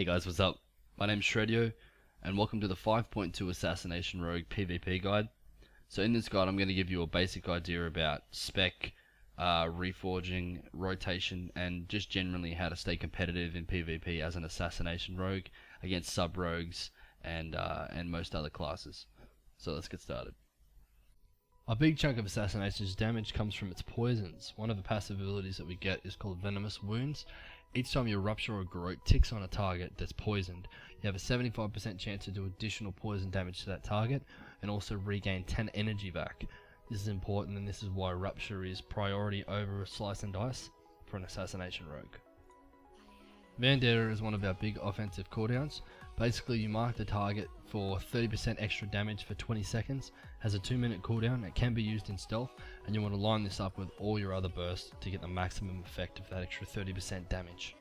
Hey guys, what's up? My name's Shredio, and welcome to the 5.2 Assassination Rogue PvP guide. So in this guide I'm going to give you a basic idea about spec, reforging, rotation, and just generally how to stay competitive in PvP as an Assassination Rogue against sub-rogues and most other classes. So let's get started. A big chunk of Assassination's damage comes from its poisons. One of the passive abilities that we get is called Venomous Wounds. Each time your Rupture or Garrote ticks on a target that's poisoned, you have a 75% chance to do additional poison damage to that target and also regain 10 energy back. This is important, and this is why Rupture is priority over Slice and Dice for an Assassination Rogue. Vendetta is one of our big offensive cooldowns. Basically, you mark the target for 30% extra damage for 20 seconds, has a 2-minute cooldown, it can be used in stealth, and you want to line this up with all your other bursts to get the maximum effect of that extra 30% damage.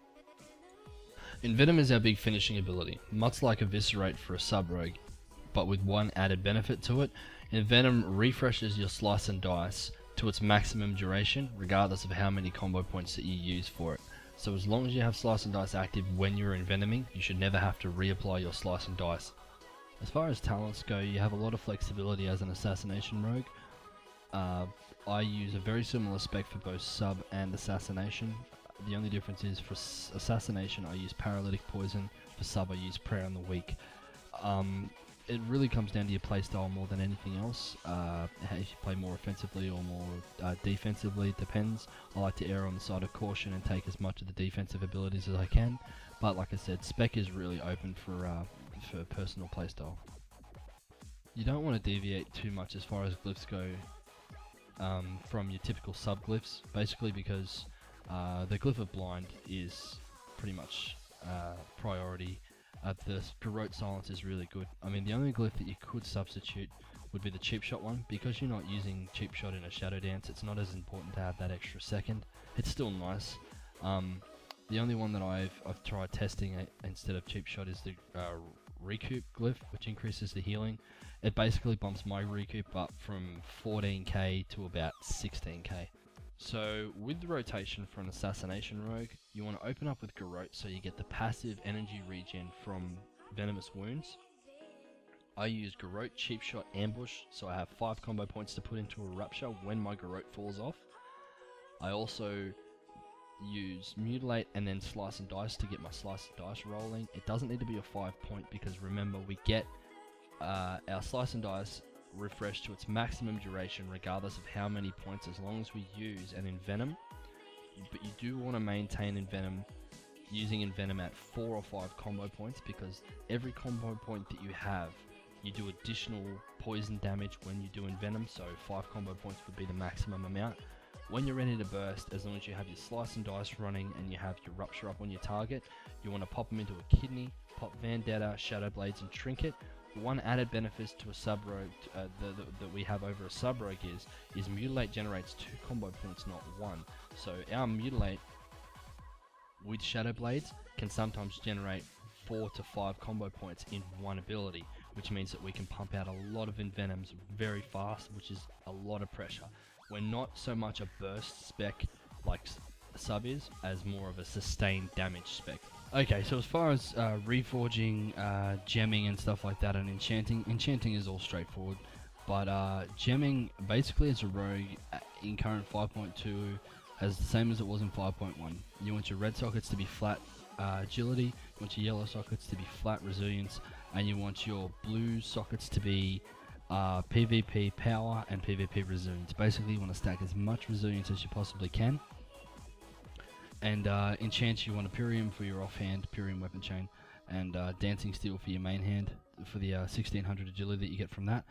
Envenom is our big finishing ability, much like Eviscerate for a sub-rogue, but with one added benefit to it. Envenom refreshes your Slice and Dice to its maximum duration, regardless of how many combo points that you use for it. So as long as you have Slice and Dice active when you're envenoming, you should never have to reapply your Slice and Dice. As far as talents go, you have a lot of flexibility as an Assassination Rogue. I use a very similar spec for both sub and assassination. The only difference is for assassination I use Paralytic Poison, for sub I use Prey on the Weak. It really comes down to your playstyle more than anything else. If you play more offensively or more defensively, it depends. I like to err on the side of caution and take as much of the defensive abilities as I can. But like I said, spec is really open for personal playstyle. You don't want to deviate too much as far as glyphs go from your typical sub glyphs, basically because the glyph of blind is pretty much priority. The Garrote Silence is really good. I mean, the only glyph that you could substitute would be the Cheap Shot one. Because you're not using Cheap Shot in a Shadow Dance, it's not as important to have that extra second. It's still nice. The only one that I've tried testing instead of Cheap Shot is the Recoup glyph, which increases the healing. It basically bumps my recoup up from 14k to about 16k. So with the rotation for an Assassination Rogue, you want to open up with Garrote so you get the passive energy regen from Venomous Wounds. I use Garrote, Cheap Shot, Ambush, so I have 5 combo points to put into a Rupture when my Garrote falls off. I also use Mutilate and then Slice and Dice to get my Slice and Dice rolling. It doesn't need to be a 5-point because remember, we get our Slice and Dice refresh to its maximum duration regardless of how many points, as long as we use an Envenom. But you do want to maintain Envenom, using Envenom at 4 or 5 combo points, because every combo point that you have, you do additional poison damage when you do Envenom, so 5 combo points would be the maximum amount. When you're ready to burst, as long as you have your Slice and Dice running and you have your Rupture up on your target, you want to pop them into a Kidney, pop Vendetta, Shadow Blades and Trinket. One added benefit to a sub-rogue that we have over a sub-rogue is Mutilate generates 2 combo points, not 1. So our Mutilate with Shadow Blades can sometimes generate 4 to 5 combo points in one ability, which means that we can pump out a lot of Envenoms very fast, which is a lot of pressure. We're not so much a burst spec like sub is, as more of a sustained damage spec. Okay, so as far as reforging, gemming and stuff like that, and enchanting is all straightforward. But gemming, basically as a rogue in current 5.2, as the same as it was in 5.1. You want your red sockets to be flat agility, you want your yellow sockets to be flat resilience, and you want your blue sockets to be PvP power and PvP resilience. Basically, you want to stack as much resilience as you possibly can. And enchant, you want a Purium for your offhand, Purium weapon chain, and Dancing Steel for your main hand, for the 1600 agility that you get from that.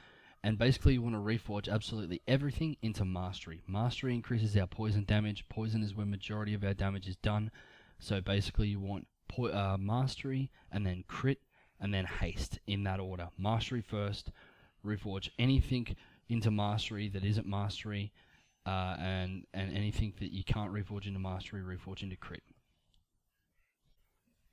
And basically you want to reforge absolutely everything into Mastery. Mastery increases our poison damage. Poison is where majority of our damage is done. So basically you want Mastery, and then Crit, and then Haste, in that order. Mastery first, reforge anything into Mastery that isn't Mastery, and anything that you can't reforge into Mastery, reforge into Crit.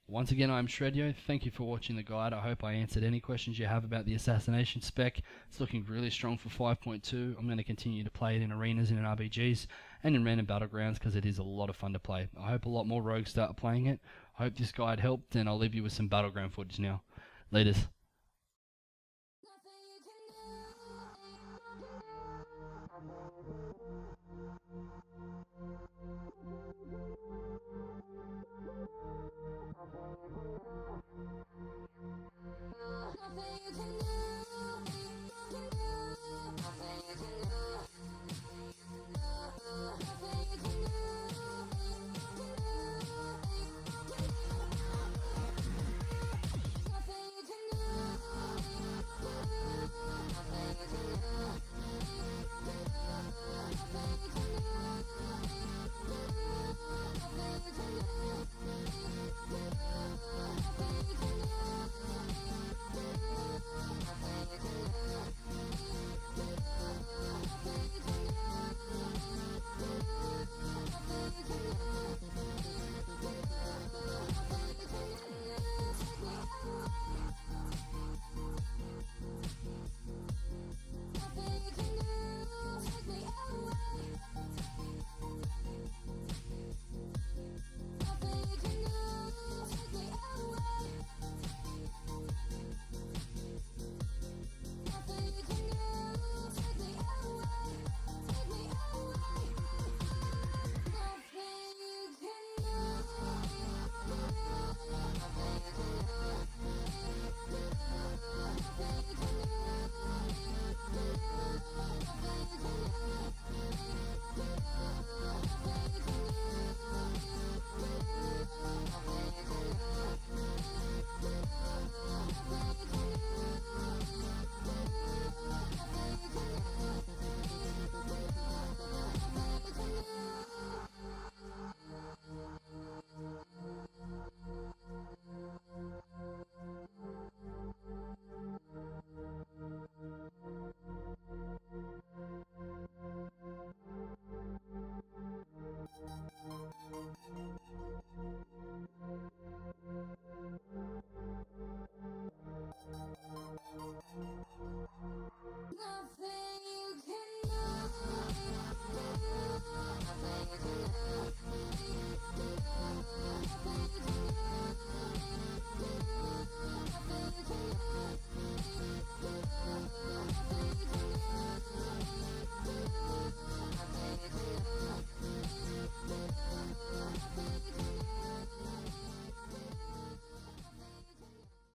Once again, I'm Shredio. Thank you for watching the guide. I hope I answered any questions you have about the Assassination spec. It's looking really strong for 5.2. I'm going to continue to play it in arenas and in RBGs and in random battlegrounds because it is a lot of fun to play. I hope a lot more rogues start playing it. Hope this guide helped, and I'll leave you with some battleground footage now. Laters.